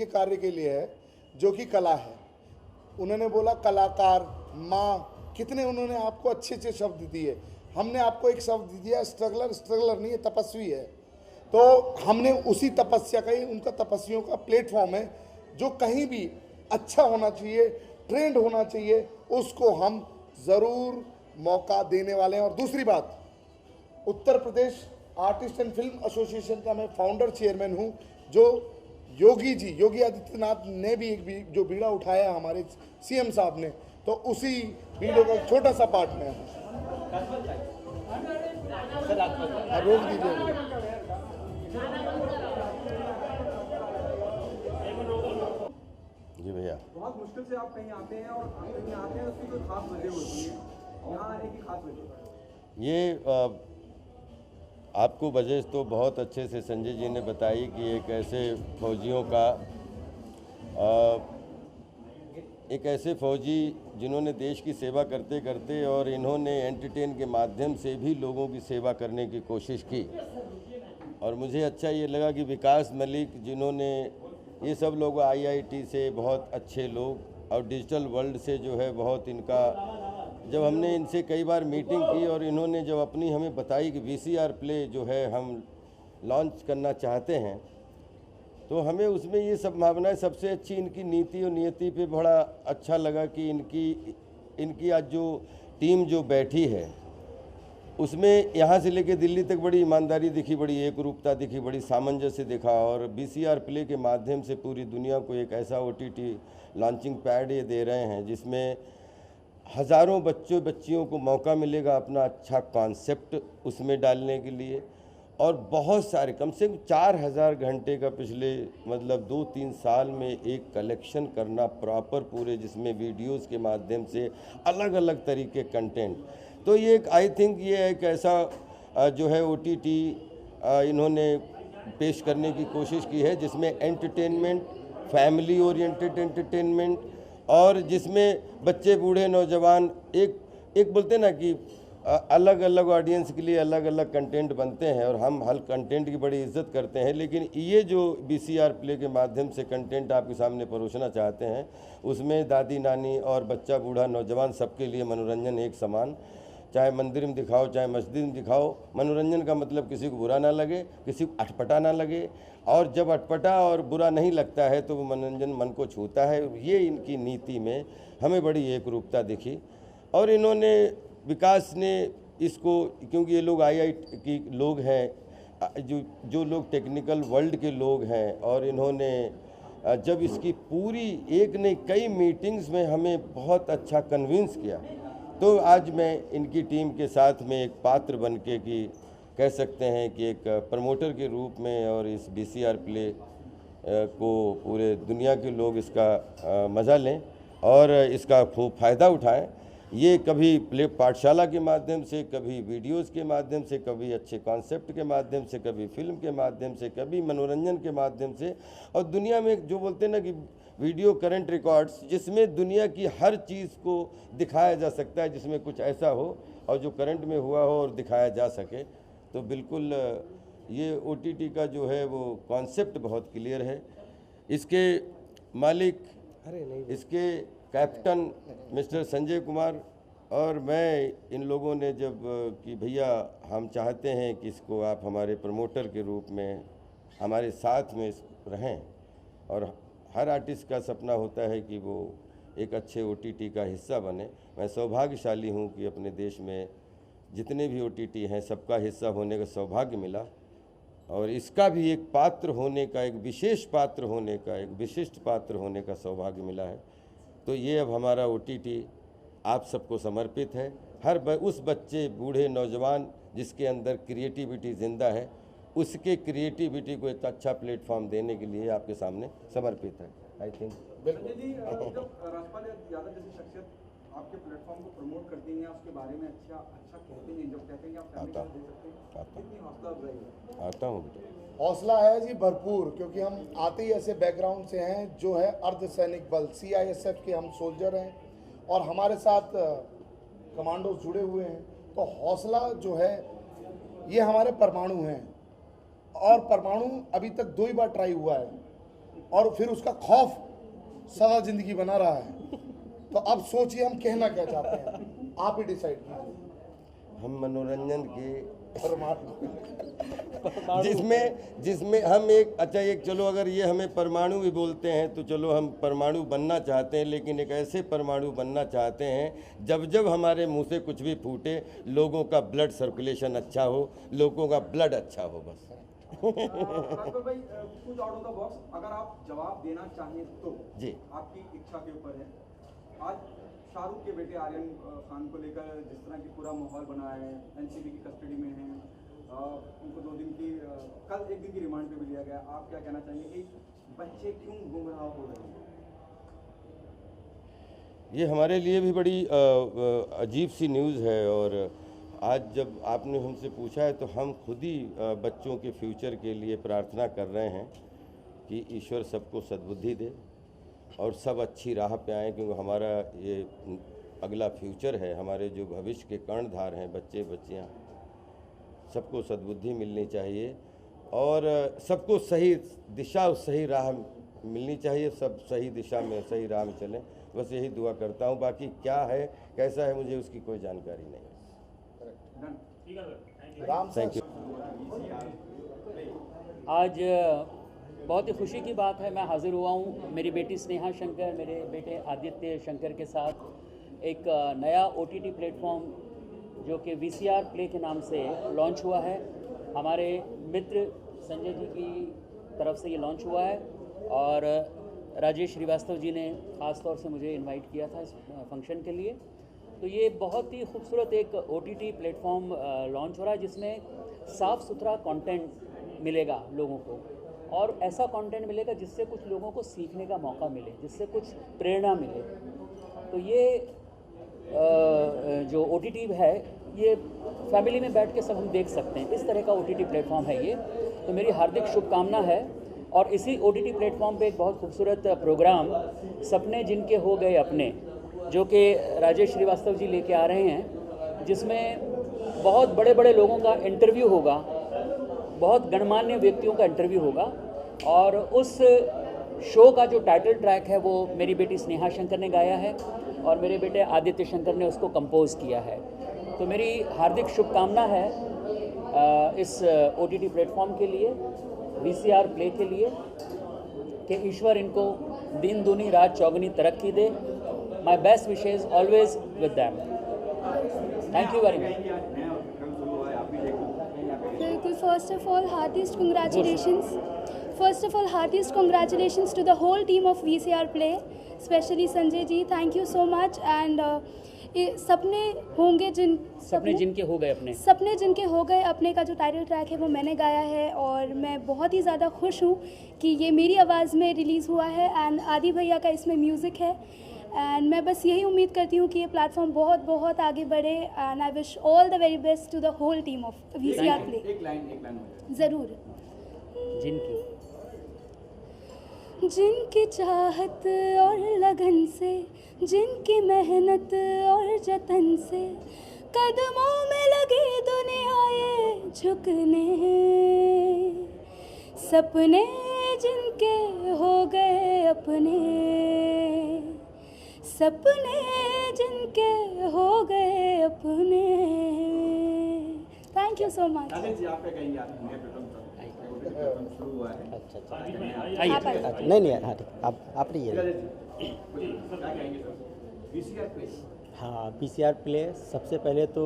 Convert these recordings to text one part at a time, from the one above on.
के कार्य के लिए है जो कि कला है। उन्होंने बोला कलाकार, माँ, कितने उन्होंने आपको अच्छे अच्छे शब्द दिए। हमने आपको एक शब्द दिया स्ट्रगलर, स्ट्रगलर नहीं है, तपस्वी है। तो हमने उसी तपस्या का ही, उनका तपस्वियों का प्लेटफॉर्म है जो कहीं भी अच्छा होना चाहिए, ट्रेंड होना चाहिए, उसको हम ज़रूर मौका देने वाले हैं। और दूसरी बात, Uttar Pradesh artist and film association का मैं फाउंडर चेयरमैन हूं, जो योगी आदित्यनाथ ने भी एक जो बीड़ा उठाया हमारे सीएम साहब ने, तो उसी बीड़े का एक छोटा सा पार्ट में है। रोक दीजिए। जी भैया, बहुत मुश्किल से आप कहीं आते हैं और कहीं आते हैं उसकी कोई खास वजह होती है, यहाँ आने की खास वजह? ये आपको वजह तो बहुत अच्छे से संजय जी ने बताई कि एक ऐसे फौजियों का एक ऐसे फौजी जिन्होंने देश की सेवा करते करते और इन्होंने एंटरटेन के माध्यम से भी लोगों की सेवा करने की कोशिश की। और मुझे अच्छा ये लगा कि विकास मलिक, जिन्होंने ये सब लोग IIT से बहुत अच्छे लोग और डिजिटल वर्ल्ड से जो है बहुत इनका, जब हमने इनसे कई बार मीटिंग की और इन्होंने जब अपनी हमें बताई कि VCR प्ले जो है हम लॉन्च करना चाहते हैं, तो हमें उसमें ये सब भावनाएं, सबसे अच्छी इनकी नीति और नियति पे बड़ा अच्छा लगा कि इनकी आज जो टीम जो बैठी है उसमें यहाँ से लेके दिल्ली तक बड़ी ईमानदारी दिखी, बड़ी एक रूपता दिखी, बड़ी सामंजस्य दिखा। और VCR प्ले के माध्यम से पूरी दुनिया को एक ऐसा OTT लॉन्चिंग पैड ये दे रहे हैं जिसमें हज़ारों बच्चियों को मौका मिलेगा अपना अच्छा कॉन्सेप्ट उसमें डालने के लिए। और बहुत सारे, कम से कम 4000 घंटे का पिछले मतलब 2-3 साल में एक कलेक्शन करना प्रॉपर पूरे, जिसमें वीडियोस के माध्यम से अलग अलग तरीके कंटेंट। तो ये एक, आई थिंक ये एक ऐसा जो है OTT इन्होंने पेश करने की कोशिश की है जिसमें एंटरटेनमेंट, फैमिली ओरिएंटेड एंटरटेनमेंट, और जिसमें बच्चे, बूढ़े, नौजवान एक बोलते ना कि अलग अलग ऑडियंस के लिए अलग अलग कंटेंट बनते हैं और हम हर कंटेंट की बड़ी इज्जत करते हैं। लेकिन ये जो VCR प्ले के माध्यम से कंटेंट आपके सामने परोसना चाहते हैं, उसमें दादी नानी और बच्चा, बूढ़ा, नौजवान सबके लिए मनोरंजन एक समान, चाहे मंदिर में दिखाओ चाहे मस्जिद में दिखाओ। मनोरंजन का मतलब किसी को बुरा ना लगे, किसी को अटपटा ना लगे, और जब अटपटा और बुरा नहीं लगता है तो वो मनोरंजन मन को छूता है। ये इनकी नीति में हमें बड़ी एक रूपता दिखी। और इन्होंने, विकास ने इसको, क्योंकि ये लोग IIT की लोग हैं, जो लोग टेक्निकल वर्ल्ड के लोग हैं, और इन्होंने जब इसकी पूरी एक नहीं कई मीटिंग्स में हमें बहुत अच्छा कन्विंस किया, तो आज मैं इनकी टीम के साथ में एक पात्र बन के कि कह सकते हैं कि एक प्रमोटर के रूप में, और इस VCR प्ले को पूरे दुनिया के लोग इसका मज़ा लें और इसका खूब फ़ायदा उठाएं। ये कभी प्ले पाठशाला के माध्यम से, कभी वीडियोस के माध्यम से, कभी अच्छे कॉन्सेप्ट के माध्यम से, कभी फिल्म के माध्यम से, कभी मनोरंजन के माध्यम से, और दुनिया में जो बोलते हैं ना कि वीडियो करंट रिकॉर्ड्स, जिसमें दुनिया की हर चीज़ को दिखाया जा सकता है, जिसमें कुछ ऐसा हो और जो करंट में हुआ हो और दिखाया जा सके। तो बिल्कुल ये OTT का जो है वो कॉन्सेप्ट बहुत क्लियर है। इसके मालिक, इसके कैप्टन मिस्टर संजय कुमार और मैं, इन लोगों ने जब कि भैया हम चाहते हैं कि इसको आप हमारे प्रमोटर के रूप में हमारे साथ में रहें, और हर आर्टिस्ट का सपना होता है कि वो एक अच्छे OTT का हिस्सा बने। मैं सौभाग्यशाली हूँ कि अपने देश में जितने भी OTT हैं सबका हिस्सा होने का सौभाग्य मिला, और इसका भी एक पात्र होने का, एक विशेष पात्र होने का, एक विशिष्ट पात्र होने का सौभाग्य मिला है। तो ये अब हमारा OTT आप सबको समर्पित है। हर उस बच्चे, बूढ़े, नौजवान जिसके अंदर क्रिएटिविटी ज़िंदा है, उसके क्रिएटिविटी को एक अच्छा प्लेटफॉर्म देने के लिए आपके सामने समर्पित है। आई थिंक बिल्कुल जी। जब राजपाल यादव जैसी शख्सियत आपके प्लेटफॉर्म को प्रमोट करती हैं, उसके बारे में अच्छा कहते हैं, जब कहते हैं कि आप फैमिली को दे सकते हैं, कितनी हौसला अफजाई है? आता हूँ। हौसला है जी भरपूर, क्योंकि हम आते ही ऐसे बैकग्राउंड से हैं जो है अर्धसैनिक बल CISF के हम सोल्जर हैं, और हमारे साथ कमांडोज जुड़े हुए हैं। तो हौसला जो है ये हमारे परमाणु हैं, और परमाणु अभी तक 2 ही बार ट्राई हुआ है। और फिर उसका खौफ सारा जिंदगी बना रहा है। तो अब सोचिए हम कहना क्या चाहते हैं, आप ही डिसाइड कीजिए। हम मनोरंजन के परमाणु जिसमें हम एक चलो, अगर ये हमें परमाणु भी बोलते हैं तो चलो हम परमाणु बनना चाहते हैं, लेकिन एक ऐसे परमाणु बनना चाहते हैं जब जब हमारे मुंह से कुछ भी फूटे लोगों का ब्लड सर्कुलेशन अच्छा हो, लोगों का ब्लड अच्छा हो बस। राजपाल भाई, कुछ आउट ऑफ द बॉक्स अगर आप जवाब देना चाहें तो जी, आपकी इच्छा के ऊपर है। आज शाहरुख के बेटे आर्यन खान को लेकर जिस तरह की पूरा माहौल बना है, एनसीबी की कस्टडी में हैं, उनको 2 दिन की कल 1 दिन की रिमांड पे भी लिया गया। आप क्या कहना चाहेंगे कि बच्चे क्यों गुमराह हो रहे हैं? ये हमारे लिए भी बड़ी अजीब सी न्यूज़ है। और आज जब आपने हमसे पूछा है तो हम खुद ही बच्चों के फ्यूचर के लिए प्रार्थना कर रहे हैं कि ईश्वर सबको सद्बुद्धि दे और सब अच्छी राह पे आएँ, क्योंकि हमारा ये अगला फ्यूचर है, हमारे जो भविष्य के कर्णधार हैं बच्चे बच्चियाँ, सबको सद्बुद्धि मिलनी चाहिए और सबको सही दिशा और सही राह मिलनी चाहिए, सब सही दिशा में सही राह में चलें, बस यही दुआ करता हूँ। बाकी क्या है कैसा है मुझे उसकी कोई जानकारी नहीं है। Thank you. आज बहुत ही खुशी की बात है, मैं हाज़िर हुआ हूँ मेरी बेटी स्नेहा शंकर, मेरे बेटे आदित्य शंकर के साथ एक नया OTT प्लेटफॉर्म जो कि VCR प्ले के नाम से लॉन्च हुआ है। हमारे मित्र संजय जी की तरफ से ये लॉन्च हुआ है और राजेश श्रीवास्तव जी ने ख़ास तौर से मुझे इनवाइट किया था इस फंक्शन के लिए। तो ये बहुत ही खूबसूरत एक OTT प्लेटफॉर्म लॉन्च हो रहा है जिसमें साफ़ सुथरा कंटेंट मिलेगा लोगों को, और ऐसा कंटेंट मिलेगा जिससे कुछ लोगों को सीखने का मौका मिले, जिससे कुछ प्रेरणा मिले। तो ये जो OTT है ये फैमिली में बैठ के सब हम देख सकते हैं, इस तरह का OTT प्लेटफॉर्म है ये। तो मेरी हार्दिक शुभकामना है। और इसी OTT प्लेटफॉर्म पे एक बहुत खूबसूरत प्रोग्राम सपने जिनके हो गए अपने, जो कि राजेश श्रीवास्तव जी लेके आ रहे हैं, जिसमें बहुत बड़े बड़े लोगों का इंटरव्यू होगा, बहुत गणमान्य व्यक्तियों का इंटरव्यू होगा। और उस शो का जो टाइटल ट्रैक है वो मेरी बेटी स्नेहा शंकर ने गाया है और मेरे बेटे आदित्य शंकर ने उसको कंपोज किया है। तो मेरी हार्दिक शुभकामना है इस OTT प्लेटफॉर्म के लिए, VCR प्ले के लिए, कि ईश्वर इनको दिन दूनी रात चौगुनी तरक्की दे। My best wishes always with them. Thank you very much. First of all, heartiest congratulations. First of all, heartiest congratulations to the whole team of VCR Play, especially Sanjay ji. Thank you so much. And सपने होंगे सपने जिनके हो गए अपने, सपने जिनके हो गए अपने का जो टाइटल ट्रैक है वो मैंने गाया है और मैं बहुत ही ज़्यादा खुश हूँ कि ये मेरी आवाज़ में रिलीज़ हुआ है एंड आदि भैया का इसमें म्यूज़िक है। एंड मैं बस यही उम्मीद करती हूँ कि ये प्लेटफॉर्म बहुत बहुत आगे बढ़े and I wish all the very best to the whole team of VCR Play। एक लाइन ज़रूर। जिनकी चाहत और लगन से, जिनकी मेहनत और जतन से, कदमों में लगी दुनिया ये झुकने, सपने जिनके हो गए अपने, सपने जिनके हो गए अपने। Thank you so much. जी आप क्या कहेंगे? शुरू हुआ है। अच्छा नहीं हाँ ठीक, आप रहिए। क्या कहेंगे सर? VCR play. हाँ, VCR प्ले सबसे पहले तो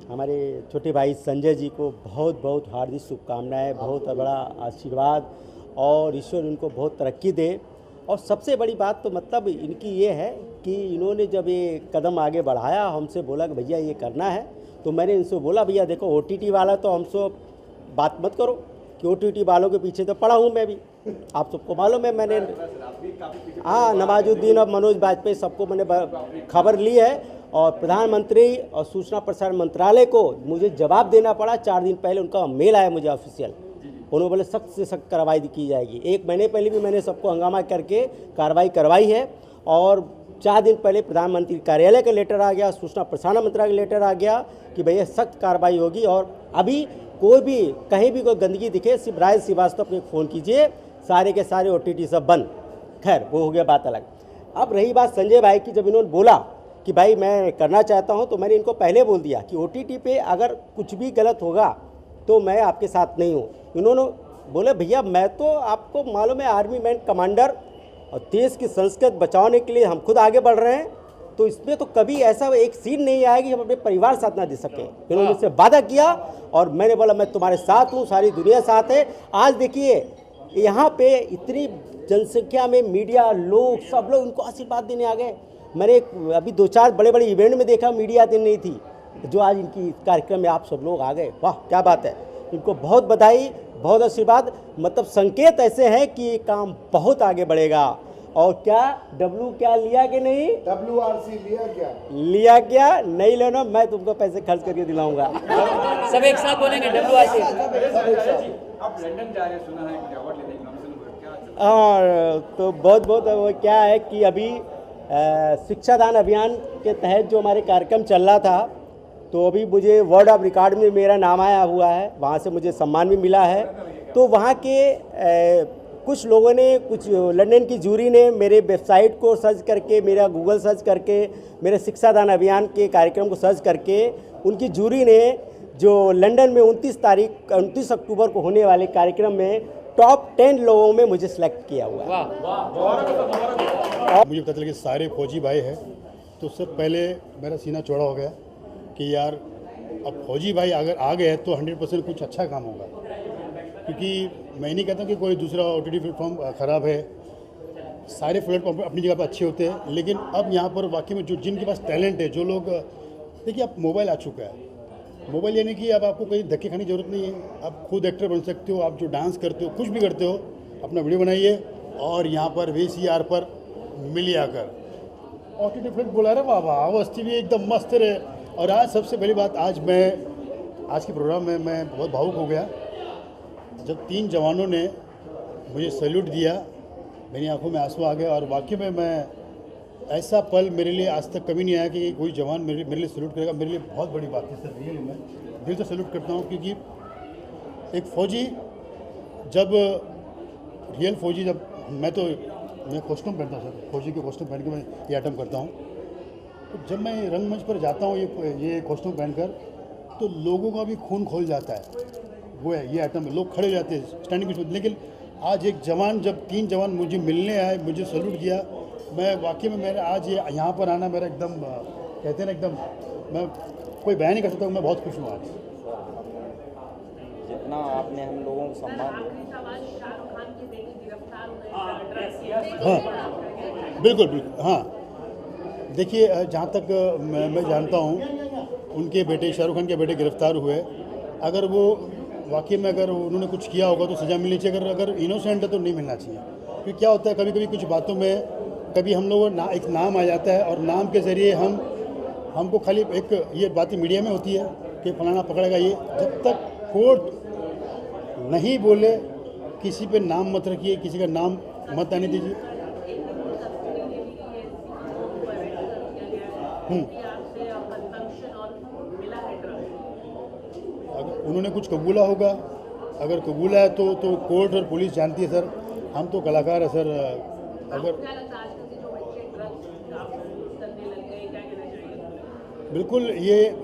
हमारे छोटे भाई संजय जी को बहुत बहुत हार्दिक शुभकामनाएं, बहुत बड़ा आशीर्वाद और ईश्वर उनको बहुत तरक्की दे। और सबसे बड़ी बात तो मतलब इनकी ये है कि इन्होंने जब ये कदम आगे बढ़ाया, हमसे बोला कि भैया ये करना है, तो मैंने इनसे बोला भैया देखो OTT वाला तो हमसे बात मत करो कि OTT वालों के पीछे तो पड़ा हूँ मैं भी, आप सबको मालूम है। मैंने हाँ नवाजुद्दीन और मनोज वाजपेयी सबको मैंने खबर ली है और प्रधानमंत्री और सूचना प्रसारण मंत्रालय को मुझे जवाब देना पड़ा। 4 दिन पहले उनका मेल आया मुझे ऑफिशियल, उन्होंने बोले सख्त से सख्त कार्रवाई की जाएगी। 1 महीने पहले भी मैंने सबको हंगामा करके कार्रवाई करवाई है और 4 दिन पहले प्रधानमंत्री कार्यालय का लेटर आ गया, सूचना प्रसारण मंत्रालय का लेटर आ गया कि भैया सख्त कार्रवाई होगी। और अभी कोई भी कहीं भी कोई गंदगी दिखे सिर्फ राज श्रीवास्तव को फ़ोन कीजिए, सारे के सारे OTT सब बंद। खैर वो हो गया बात अलग। अब रही बात संजय भाई की, जब इन्होंने बोला कि भाई मैं करना चाहता हूं, तो मैंने इनको पहले बोल दिया कि OTT पे अगर कुछ भी गलत होगा तो मैं आपके साथ नहीं हूं। इन्होंने बोले भैया मैं तो आपको मालूम है आर्मी मैन कमांडर और देश की संस्कृति बचाने के लिए हम खुद आगे बढ़ रहे हैं, तो इसमें तो कभी ऐसा एक सीन नहीं आएगी हम अपने परिवार साथ ना दे सकें। इन्होंने मुझसे वादा किया और मैंने बोला मैं तुम्हारे साथ हूँ, सारी दुनिया साथ है। आज देखिए यहाँ पे इतनी जनसंख्या में मीडिया लोग सब लोग उनको आशीर्वाद देने आ गए। मैंने अभी 2-4 बड़े बड़े इवेंट में देखा मीडिया आती नहीं थी, जो आज इनकी कार्यक्रम में आप सब लोग आ गए, वाह क्या बात है। इनको बहुत बधाई, बहुत आशीर्वाद। मतलब संकेत ऐसे हैं कि ये काम बहुत आगे बढ़ेगा। और क्या क्या लिया कि नहीं? WRC लिया क्या? नहीं लेना, मैं तुमको पैसे खर्च करके दिलाऊंगा। सब एक साथ बोलेंगे WRC। आप लंदन जा रहे, सुना है कि अवार्ड लेने क्या? और तो बहुत वो क्या है कि अभी शिक्षादान अभियान के तहत जो हमारे कार्यक्रम चल रहा था, तो अभी मुझे वर्ल्ड ऑफ रिकॉर्ड में मेरा नाम आया हुआ है, वहाँ से मुझे सम्मान भी मिला है। तो वहाँ के कुछ लोगों ने, कुछ लंदन की जूरी ने मेरे वेबसाइट को सर्च करके, मेरा गूगल सर्च करके, मेरे शिक्षादान अभियान के कार्यक्रम को सर्च करके, उनकी जूरी ने जो लंदन में 29 अक्टूबर को होने वाले कार्यक्रम में टॉप 10 लोगों में मुझे सिलेक्ट किया हुआ है। मुझे पता चला कि सारे फौजी भाई हैं, तो उससे पहले मेरा सीना चौड़ा हो गया कि यार अब फौजी भाई अगर आ गए तो 100% कुछ अच्छा काम होगा। क्योंकि मैं नहीं कहता कि कोई दूसरा OTT प्लेटफॉर्म ख़राब है, सारे प्लेटफॉर्म अपनी जगह पर अच्छे होते हैं, लेकिन अब यहाँ पर वाकई में जो जिनके पास टैलेंट है, जो लोग, देखिए अब मोबाइल आ चुका है, मोबाइल यानी कि अब आपको कहीं धक्के खाने की जरूरत नहीं है, आप खुद एक्टर बन सकते हो, आप जो डांस करते हो, कुछ भी करते हो, अपना वीडियो बनाइए और यहाँ पर VCR पर मिलिए आकर OTT प्लेटफॉर्म बोला रहे वाह वाह, अवस्थी भी एकदम मस्त रहे। और आज सबसे पहली बात, आज के प्रोग्राम में मैं बहुत भावुक हो गया जब 3 जवानों ने मुझे सैल्यूट दिया, मेरी आंखों में आंसू आ गए। और वाकई में मैं, ऐसा पल मेरे लिए आज तक कभी नहीं आया कि कोई जवान मेरे लिए सैल्यूट करेगा। मेरे लिए बहुत बड़ी बात है सर, रियली मैं दिल से सैल्यूट करता हूँ। क्योंकि एक फ़ौजी जब रियल फ़ौजी, जब मैं कॉस्ट्यूम पहनता हूँ सर, फौजी के कॉस्ट्यूम पहन के मैं ये आइटम करता हूँ, तो जब मैं रंगमंच पर जाता हूँ ये कॉस्ट्यूम पहनकर, तो लोगों का भी खून खोल जाता है। वो है ये आइटम, लोग खड़े हो जाते हैं स्टैंडिंग कुछ। लेकिन आज एक जवान, जब 3 जवान मुझे मिलने आए, मुझे सैल्यूट किया, मैं वाकई में, मेरा आज ये यहाँ पर आना मेरा एकदम, कहते हैं ना, एकदम मैं कोई बयान नहीं कर सकता, मैं बहुत खुश हूँ आज। जितना आपने हम लोगों को सम्मान दिया। हाँ बिल्कुल, हाँ देखिए, जहाँ तक मैं जानता हूँ, उनके बेटे शाहरुख खान के बेटे गिरफ्तार हुए। अगर वो वाकई में अगर उन्होंने कुछ किया होगा तो सज़ा मिलनी चाहिए, अगर इनोसेंट है तो नहीं मिलना चाहिए। क्योंकि क्या होता है, कभी कभी कुछ बातों में कभी हम लोगों एक नाम आ जाता है, और नाम के ज़रिए हमको खाली एक ये बातें मीडिया में होती है कि फलाना पकड़ेगा। ये जब तक कोर्ट नहीं बोले, किसी पे नाम मत रखिए, किसी का नाम मत आने दीजिए। अगर उन्होंने कुछ कबूला होगा, अगर कबूला है तो कोर्ट और पुलिस जानती है सर, हम तो कलाकार है सर। अगर बिल्कुल, ये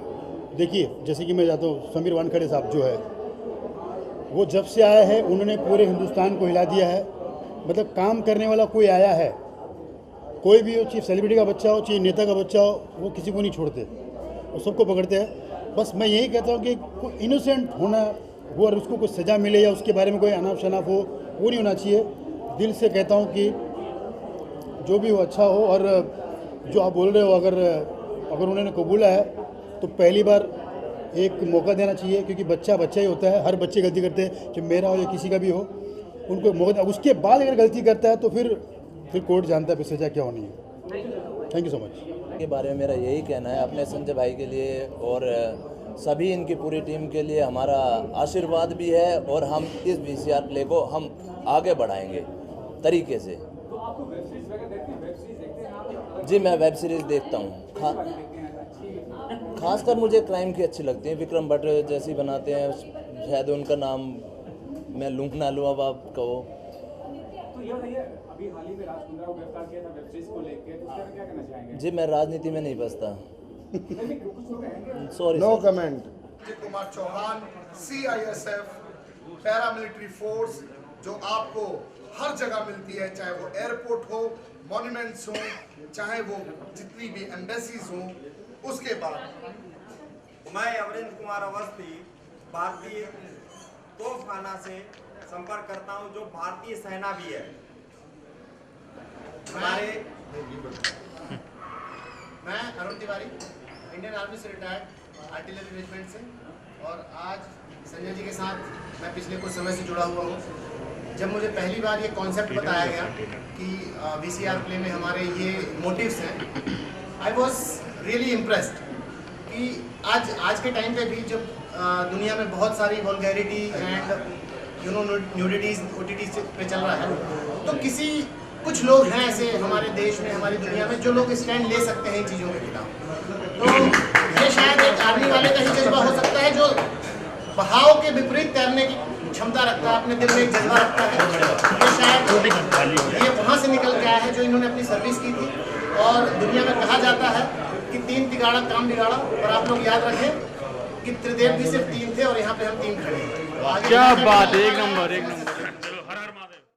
देखिए, जैसे कि मैं जाता हूँ, समीर वानखेड़े साहब जो है, वो जब से आया है उन्होंने पूरे हिंदुस्तान को हिला दिया है। मतलब काम करने वाला कोई आया है, कोई भी हो, चाहे सेलिब्रिटी का बच्चा हो, चाहे नेता का बच्चा हो, वो किसी को नहीं छोड़ते, वो सबको पकड़ते हैं। बस मैं यही कहता हूँ कि कोई इनोसेंट होना वो, और उसको कुछ सज़ा मिले या उसके बारे में कोई अनाप शनाप हो, वो नहीं होना चाहिए। दिल से कहता हूँ कि जो भी हो अच्छा हो। और जो आप बोल रहे हो, अगर उन्होंने कबूला है तो पहली बार एक मौका देना चाहिए, क्योंकि बच्चा ही होता है, हर बच्चे गलती करते हैं, चाहे मेरा हो या किसी का भी हो, उनको मौका। उसके बाद अगर गलती करता है तो फिर कोर्ट जानता है फिर सज़ा क्या होनी है। Thank you so much. के बारे में मेरा यही कहना है, अपने संजय भाई के लिए और सभी इनकी पूरी टीम के लिए हमारा आशीर्वाद भी है, और हम इस VCR प्ले को हम आगे बढ़ाएंगे तरीके से। जी मैं वेब सीरीज़ देखता हूँ, खासकर मुझे क्राइम की अच्छी लगती है। विक्रम भट्ट जैसी बनाते हैं, शायद उनका नाम मैं लूँ ना लूँ, अब आप कहो, ये बताइए, अभी हाल ही में राज कुंद्रा को गिरफ्तार किया था वेब सीरीज को लेकर, तो उसके क्या कहना चाहेंगे? जी मैं राजनीति में नहीं बसता, कुछ लोग हैं sorry. No comment. Kumar Chauhan, CISF paramilitary force जो आपको हर जगह मिलती है, चाहे वो एयरपोर्ट हो, मॉन्यूमेंट्स हो, चाहे वो जितनी भी एम्बेसीज हो। उसके बाद मैं अवरेंद्र कुमार अवस्थी भारतीय तोपखाना से संपर्क करता हूं, जो भारतीय सेना भी है। मैं अरुण तिवारी इंडियन आर्मी से रिटायर्ड आर्टिलरी रेजिमेंट से, और आज संजय जी के साथ मैं पिछले कुछ समय से जुड़ा हुआ हूँ। जब मुझे पहली बार ये कॉन्सेप्ट बताया गया कि VCR प्ले में हमारे ये मोटिव्स हैं, आई वॉज रियली इम्प्रेस्ड कि आज के टाइम पे भी जब दुनिया में बहुत सारी वल्गैरिटी एंड न्यूडिटीज OTT पे चल रहा है, तो कुछ लोग हैं ऐसे हमारे देश में, हमारी दुनिया में, जो लोग स्टैंड ले सकते हैं इन चीज़ों के खिलाफ। तो ये शायद एक आर्मी वाले का ही जज्बा हो सकता है जो बहाव के विपरीत तैरने की क्षमता रखता है, अपने दिल में एक जज्बा रखता है। ये शायद ये वहाँ से निकल के आया है जो इन्होंने अपनी सर्विस की थी। और दुनिया में कहा जाता है कि 3 तिगाड़ा काम बिगाड़ा, और आप लोग याद रखें कि त्रिदेव भी सिर्फ 3 थे और यहाँ पे हम 3 खड़े हैं। क्या बात है, एक नंबर।